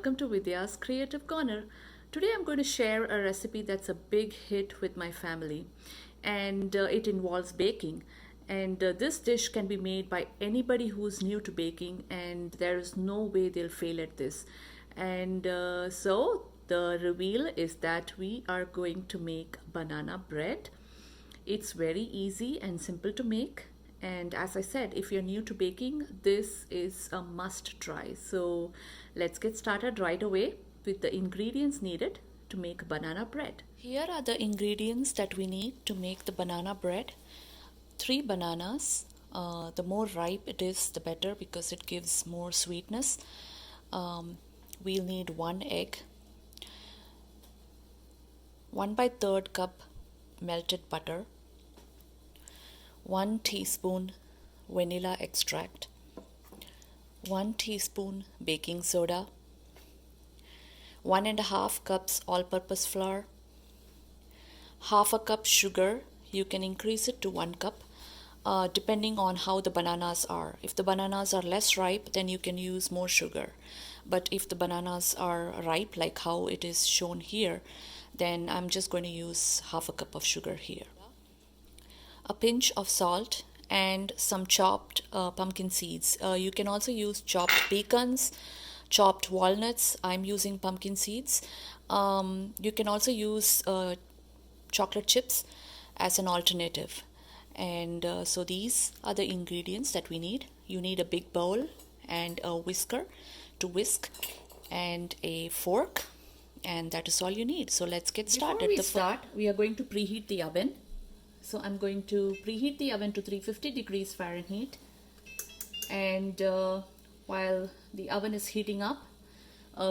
welcome to Vidya's Creative Corner. Today I'm going to share a recipe that's a big hit with my family, and it involves baking. And this dish can be made by anybody who's new to baking, and there is no way they'll fail at this. And so the reveal is that we are going to make banana bread. It's very easy and simple to make. And as I said, if you're new to baking, this is a must try. So let's get started right away with the ingredients needed to make banana bread. Here are the ingredients that we need to make the banana bread. 3 bananas. The more ripe it is, the better because it gives more sweetness. We'll need 1 egg, 1/3 cup melted butter, 1 teaspoon vanilla extract, 1 teaspoon baking soda, 1.5 cups all-purpose flour, half a cup sugar. You can increase it to 1 cup depending on how the bananas are. If the bananas are less ripe, then you can use more sugar. But if the bananas are ripe, like how it is shown here, then I'm just going to use half a cup of sugar here. A pinch of salt and some chopped pumpkin seeds. You can also use chopped pecans, chopped walnuts. I'm using pumpkin seeds. You can also use chocolate chips as an alternative. And so these are the ingredients that we need. You need a big bowl and a whisker to whisk and a fork, and that is all you need. So let's get started. Before we are going to preheat the oven. So I'm going to preheat the oven to 350 degrees Fahrenheit, and while the oven is heating up,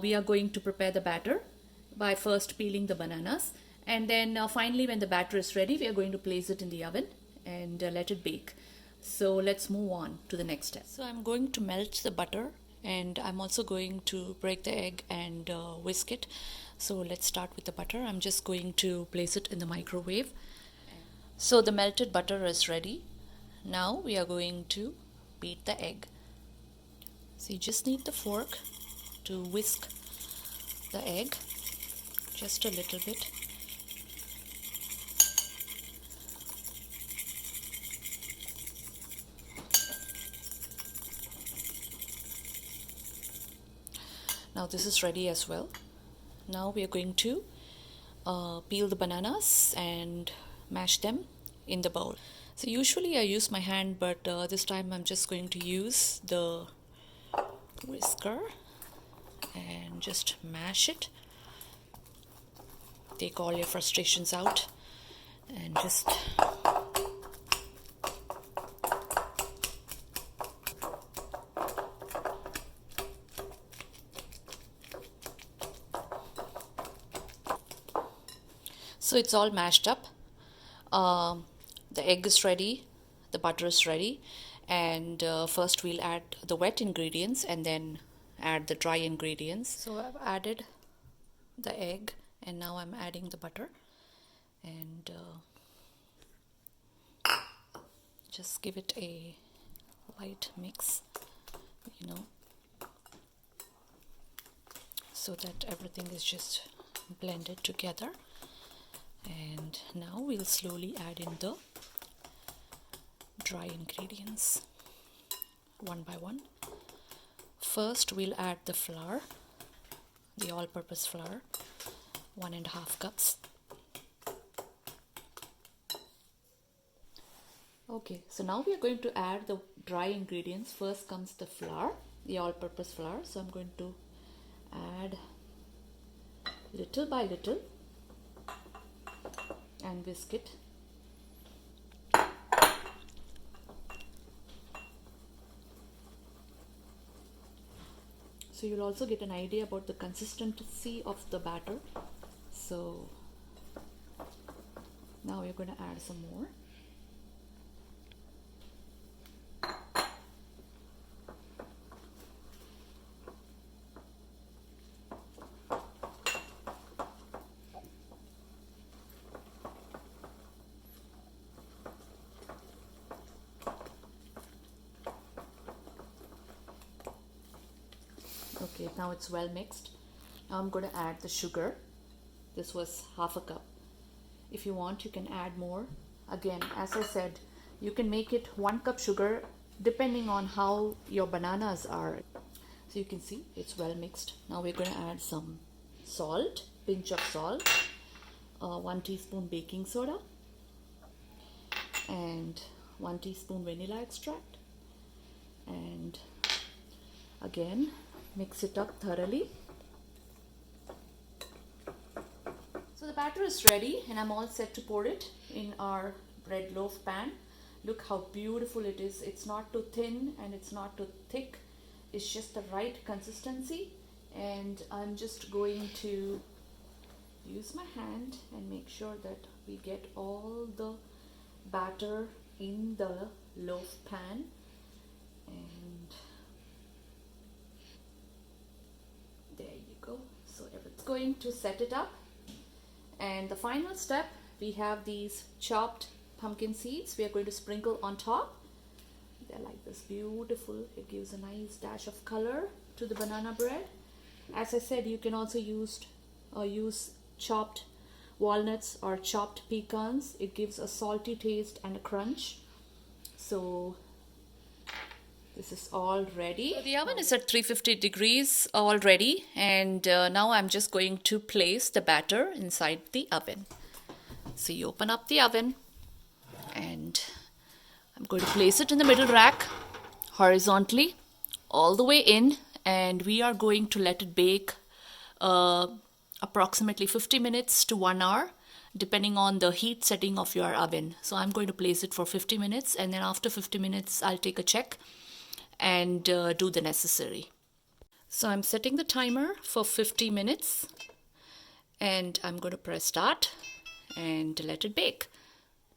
we are going to prepare the batter by first peeling the bananas, and then finally when the batter is ready, we are going to place it in the oven and let it bake. So let's move on to the next step. So I'm going to melt the butter, and I'm also going to break the egg and whisk it. So let's start with the butter. I'm just going to place it in the microwave. So the melted butter is ready. Now we are going to beat the egg. So you just need the fork to whisk the egg just a little bit. Now this is ready as well. Now we are going to peel the bananas and mash them in the bowl. So usually I use my hand, but this time I'm just going to use the whisker and just mash it. Take all your frustrations out and just so it's all mashed up. The egg is ready, the butter is ready, and first we'll add the wet ingredients and then add the dry ingredients. So I've added the egg, and now I'm adding the butter, and just give it a light mix, so that everything is just blended together. And now we'll slowly add in the dry ingredients one by one. First we'll add the flour, the all-purpose flour, 1.5 cups. Okay, so now we are going to add the dry ingredients. First comes the flour, the all-purpose flour. So I'm going to add little by little and whisk it. So you'll also get an idea about the consistency of the batter. So now we're going to add some more. Okay, now it's well mixed. I'm going to add the sugar. This was half a cup. If you want, you can add more. Again, as I said, you can make it 1 cup sugar depending on how your bananas are. So you can see it's well mixed. Now we're going to add some salt, pinch of salt, 1 teaspoon baking soda, and 1 teaspoon vanilla extract. And again, mix it up thoroughly. So the batter is ready and I'm all set to pour it in our bread loaf pan. Look how beautiful it is. It's not too thin and it's not too thick. It's just the right consistency. And I'm just going to use my hand and make sure that we get all the batter in the loaf pan. And there you go. So it's going to set it up. And the final step, we have these chopped pumpkin seeds. We are going to sprinkle on top. They're like this beautiful. It gives a nice dash of color to the banana bread. As I said, you can also use chopped walnuts or chopped pecans. It gives a salty taste and a crunch. So this is all ready. So the oven is at 350 degrees already, and now I'm just going to place the batter inside the oven. So you open up the oven and I'm going to place it in the middle rack horizontally all the way in, and we are going to let it bake approximately 50 minutes to 1 hour depending on the heat setting of your oven. So I'm going to place it for 50 minutes, and then after 50 minutes I'll take a check and do the necessary. So I'm setting the timer for 50 minutes and I'm going to press start and let it bake.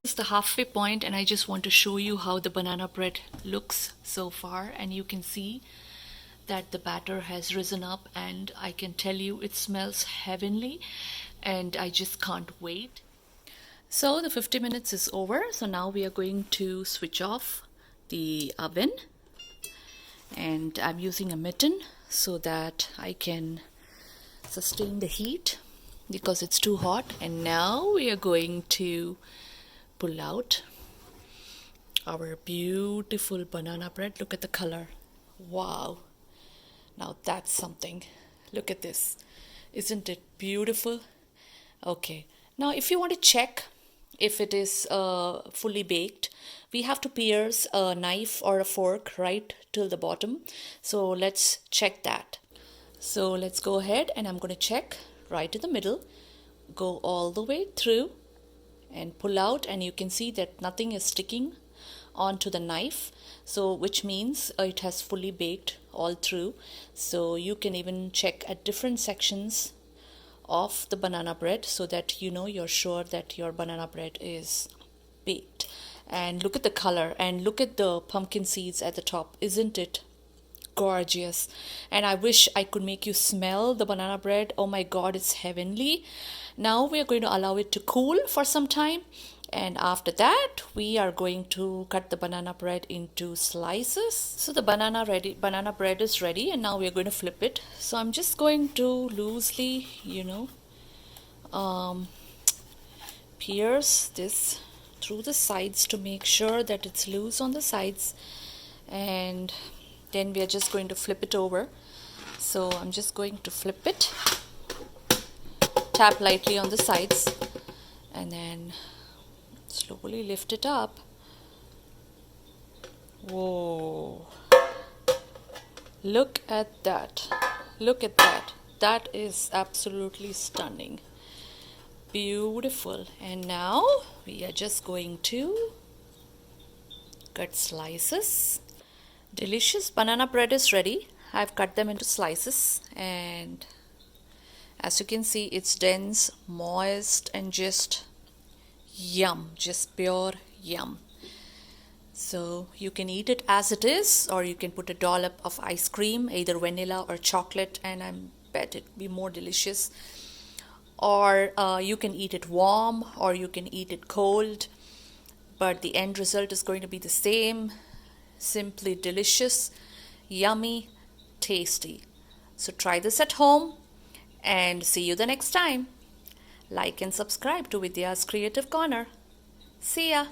This is the halfway point and I just want to show you how the banana bread looks so far, and you can see that the batter has risen up and I can tell you it smells heavenly and I just can't wait. So the 50 minutes is over, so now we are going to switch off the oven. And I'm using a mitten so that I can sustain the heat because it's too hot. And now we are going to pull out our beautiful banana bread. Look at the color. Wow. Now that's something. Look at this. Isn't it beautiful? Okay. Now if you want to check if it is fully baked, we have to pierce a knife or a fork right till the bottom. So let's check that. So let's go ahead and I'm going to check right in the middle, go all the way through and pull out, and you can see that nothing is sticking onto the knife, so which means it has fully baked all through. So you can even check at different sections of the banana bread so that you know you're sure that your banana bread is baked. And look at the color and look at the pumpkin seeds at the top. Isn't it gorgeous? And I wish I could make you smell the banana bread. Oh my god, it's heavenly. Now we are going to allow it to cool for some time, and after that we are going to cut the banana bread into slices. So the banana bread is ready, and now we are going to flip it. So I'm just going to loosely, pierce this through the sides to make sure that it's loose on the sides, and then we are just going to flip it over. So I'm just going to flip it, tap lightly on the sides, and then slowly lift it up. Whoa, look at that, look at that. That is absolutely stunning, beautiful. And now we are just going to cut slices. Delicious banana bread is ready. I've cut them into slices, and as you can see, it's dense, moist, and just yum, just pure yum. So you can eat it as it is, or you can put a dollop of ice cream, either vanilla or chocolate, and I bet it'd be more delicious. Or you can eat it warm, or you can eat it cold, but the end result is going to be the same. Simply delicious, yummy, tasty. So try this at home And see you the next time. Like and subscribe to Vidya's Creative Corner. See ya.